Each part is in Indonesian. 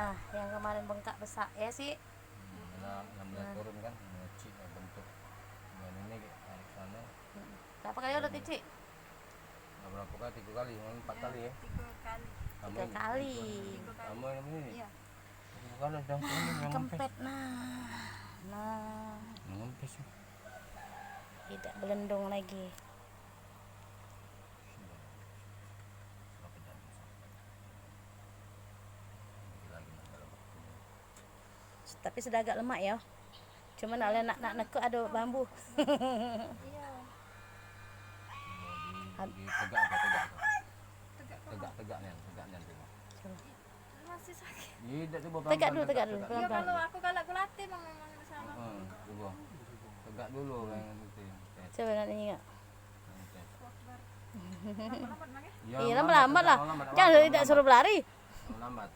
Nah, yang kemarin bengkak besar ya sih. Namanya turun kan, ngecik bentuk dan ini arah sana. Berapa kali udah Cici? Berapa kali? 3 kali, 4 kali ya? 3 kali. 3 kali. Kamu yang ini? Iya. 3 kali udah turun yang Kempet nah. ngempes. Tidak belendung lagi. Tapi sudah agak lemak ya. Cuman oleh nak neku ada bambu. Iya. Tegaknya Masih sakit. Tidak, coba Tegak dulu. Ya Pelan-pelan. kalau aku galak latih memang di sana. Coba tegak dulu yang itu. Coba nanti enggak. Akbar. Lambat-lambat Mang ya. Iya, lambat lah. Jangan tidak suruh berlari. Lambat.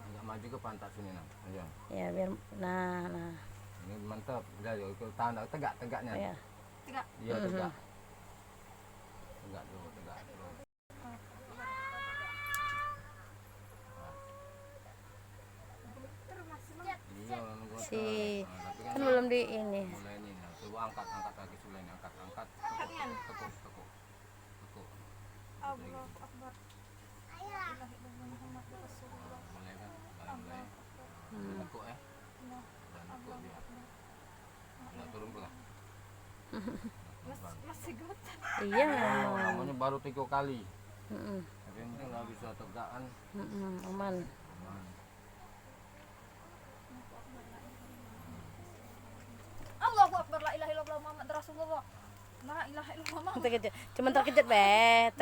Agak maju ke pantat sini nah. Ayo. Ya biar nah. Ini mantap. Udah yuk tahan tegaknya. Ya. Tegak. Iya, tegak. Tegak dulu. Iya, Si tapi kan belum di ini. mulai ini. Nah, coba angkat kaki sebelah ini, angkat. Tekuk. Allahu Akbar. Muhammad Rasulullah. Mulai kan, mulai. Tekuk ya. Dan tekuk dia. Nggak turun pula. Masih gotan. Iya memang. Namanya baru 3 kali. Mm-mm. Tapi yang penting nggak bisa tegak kan. Aman. Allahu Akbar, la ilaha illallah Muhammad Rasulullah. La ilaha illallah. Terkejut. Cuman terkejut be.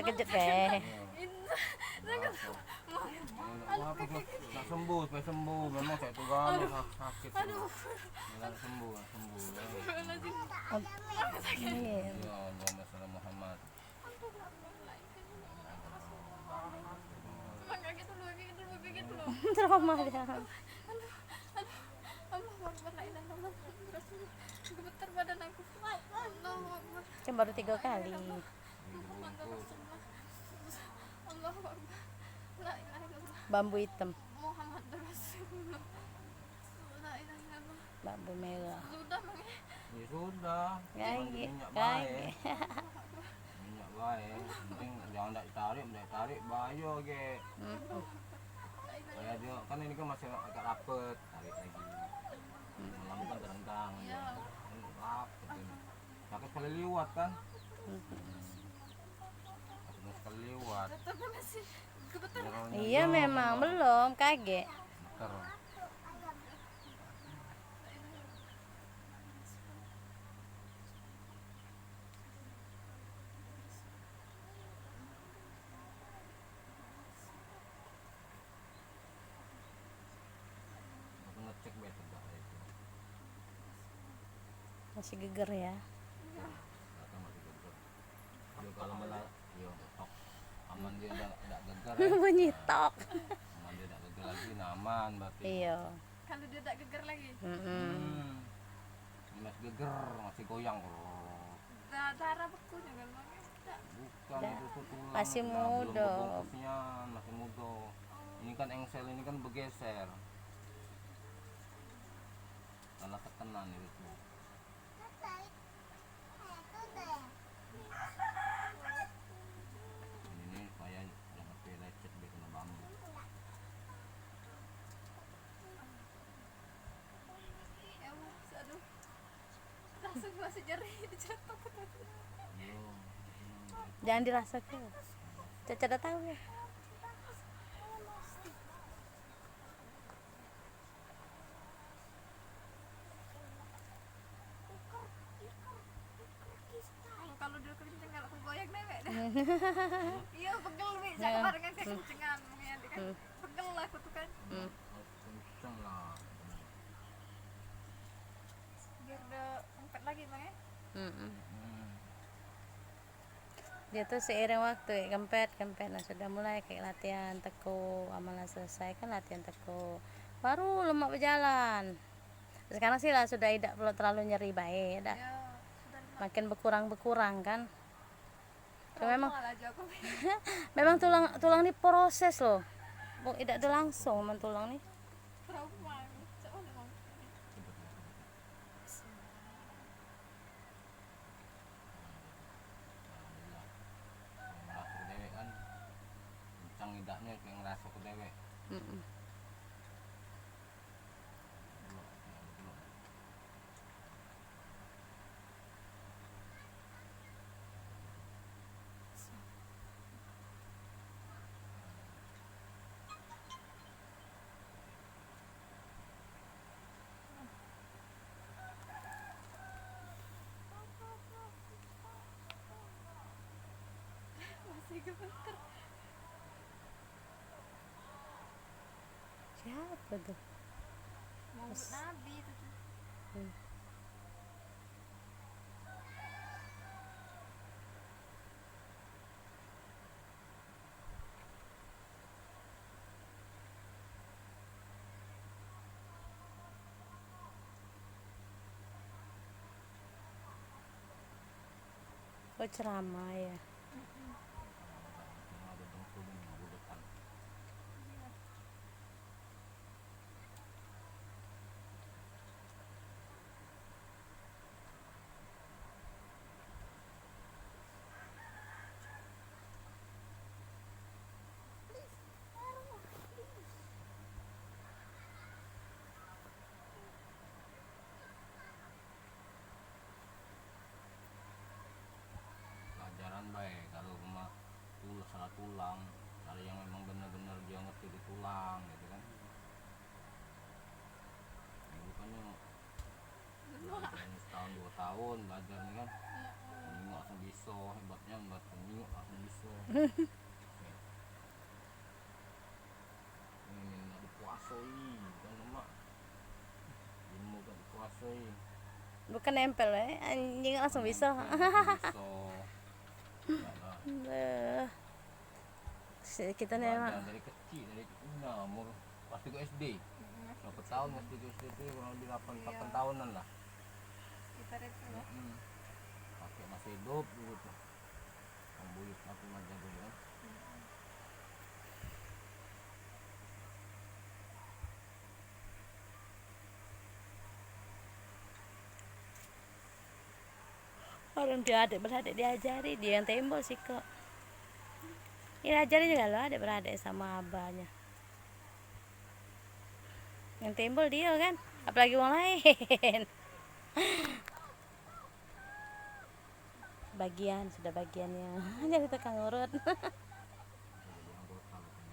Nggak sembuh, supaya sembuh. Memang saya tuh sakit. Nggak sembuh. Iya. Ya Allah, masalah Muhammad. Kayak gitu loh. Trauma dia. Allahu Akbar, la ilaha illallah Muhammad Rasulullah. Gemetar badan aku. Allahu Akbar. Cuma baru 3 kali. Muhammad Rasulullah. Allahu Akbar. La ilaha illallah Bambu hitam, Muhammad Rasulullah. La ilaha illallah. bambu merah. Sudah Mang ya. Ya sudah. Kayak Minyak baik. Minyak baik. Penting jangan tarik bahaya ge. Kayak dia kan ini kan masih agak rapet, tarik lagi. Lama kan terentang. Iya. Rapet ini. Sakit sekali liwat kan? Sakit sekali liwat. Tapi masih gemetar. Iya memang belum kaget. Gemeter. Aku ngecek baik tegak itu. Masih geger ya. Kata masih geger. Dia kalau malah tok. Aman dia enggak geger. Ya. Bunyi tok. Aman dia enggak geger lagi, nah aman berarti. Iya. Kalau dia tak geger lagi. Ini masih geger, masih goyang. Darah bekunya kan Mang ya. Bukan itu tuh tulang. Masih muda. Belum bungkusnya, masih muda. Ini kan engsel ini kan bergeser. Karena tekanan itu. Ini supaya jangan sampai lecet dia kena bambu. Ya Allah, aduh. Langsung masih jerih di jantung tadi. Jangan dirasakan. Caca udah tahu ya. Kalau dia kenceng kalau aku goyang newek dah. Iya, pegel nih. Jangan kemarin kan saya kencengan ya kan. Pegel lah aku tuh kan. Kenceng lah. Biar udah empet lagi Mang ya. Dia tuh seiring waktu kempet. Nah sudah mulai kayak latihan tekuk, amalan selesai kan latihan tekuk. Baru lemak berjalan. Sekarang sih lah sudah tidak perlu terlalu nyeri baik dah. Ya, sudah Makin berkurang kan. Memang Trauma lah aku. memang tulang ini proses loh. Tidak ada langsung memang tulang nih. Trauma. Soalnya mau. Ngerasa ke dewek kan kencang idaknya kayak ngerasa ke dewek. Mm-mm. Masih gemeter. Siapa tuh? Mau nabi itu tuh. Hmm. Oh ceramah ya. Ada dengkul ini mau depan. Pelajaran baik kalau cuma salah tulang, kalau yang memang benar-benar dia ngerti di tulang gitu kan. Ya, bukannya belajar setahun 2 tahun belajar nih kan, ini langsung bisa hebatnya buat ini langsung bisa. Ini nggak dikuasai kan lemak, ilmu gak dikuasai. Bukan nempel ya, anjing langsung bisa. Beuh. Kita nih emang Dari kecil, dari umur pas 3 SD. Berapa tahun pas 3 SD itu kurang lebih 8 tahunan lah. Ibarat itu loh. Pakai masih hidup dulu tuh. Yang buyut aku aja dulu kan. orang dia adik-beradik diajari, dia yang tembok sih kok. Ini ajarin juga loh adik-beradik sama abahnya. Yang timbul dia kan, apalagi orang lain. Bagian, sudah bagiannya. Jadi tukang urut. Jadi anggota loh kan.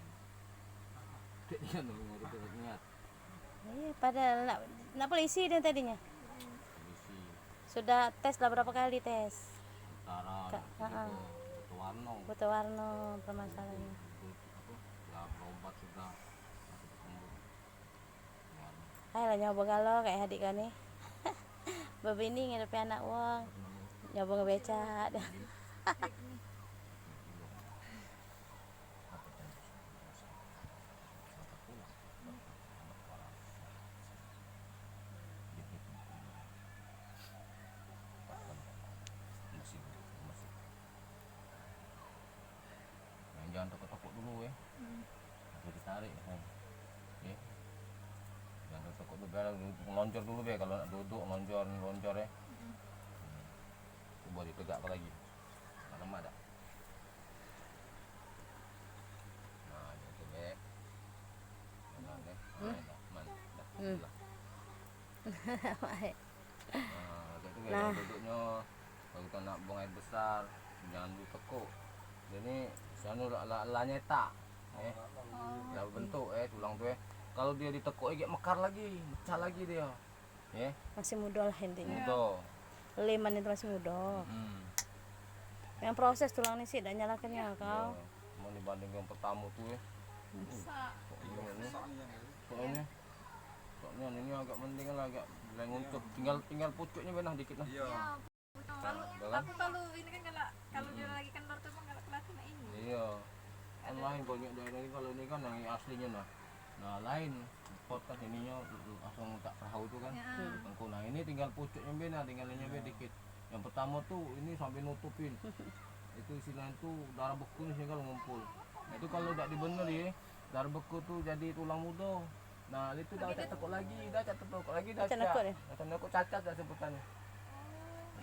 Dia nunggu ngurut ingat. Iya, padahal nak polisi dia tadinya. Polisi Sudah tes lah berapa kali tes. tentara itu warno. Butuh warna permasalahannya. Apa? Ya berobat sudah masih sembuh. Warno. Ayolah nyoba kalau kayak adik kan nih. Babi ini ngadepin anak uang. Nyoba ngebeca. Jangan tekuk-tekuk dulu ya. Harus ditarik ya. Ya. Jangan tekuk dulu, biar lonjor dulu be kalau nak duduk lonjor ya. Coba ditegak lagi. Lemak dah. Nah, gitu be. Nah, deh. Nah, dah. Man. Dah. Dah. Baik. Nah, kayak itu kalau duduknya kalau kita nak buang air besar jangan ditekuk. Jadi sanu la nyetak. Dah bentuk tulang tuh kalau dia ditekuk kayak mekar lagi, pecah lagi dia. Masih muda lah intinya. Mudah. Liman itu masih muda. Yang proses tulang ini sih, tidak nyalakannya kau. Mau dibanding yang pertama tuh ya. Bisa. Soalnya ini agak mending lah, agak nguncup. Tinggal pucuknya benah dikit lah. Ya, aku kalau ini kan kalau dia lagi kendor tuh emang kalau kelihatan ini. Iya. Kan lain banyak daerah ini kalau ini kan yang aslinya nah lain pot kan ininya langsung tak perahu itu kan. Tengku. Nah ini tinggal pucuknya benah, tinggal ininya dikit. Yang pertama tuh ini sampai nutupin. itu istilahnya tuh darah beku nih kalau ngumpul. Nah, itu kalau tidak dibeneri darah beku tuh jadi tulang muda. Nah itu dah tekuk lagi, dah tekuk lagi, dah Acak nakuk dia? Acak nakuk cacat dah sebutannya.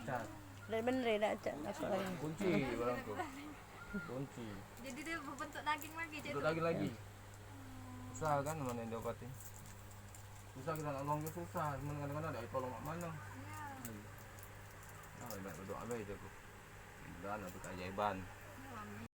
Cacat. Dan bener ya acak nakuk lagi. Kunci orang tuh. Kunci. Jadi dia berbentuk daging lagi jadi. Untuk lagi. Susah kan mana yang diobatin. Susah kita nak nolong dia susah, cuman kadang-kadang ada tolong mak mana. Iya. Nah, banyak berdoa baik je aku. Dan itu keajaiban.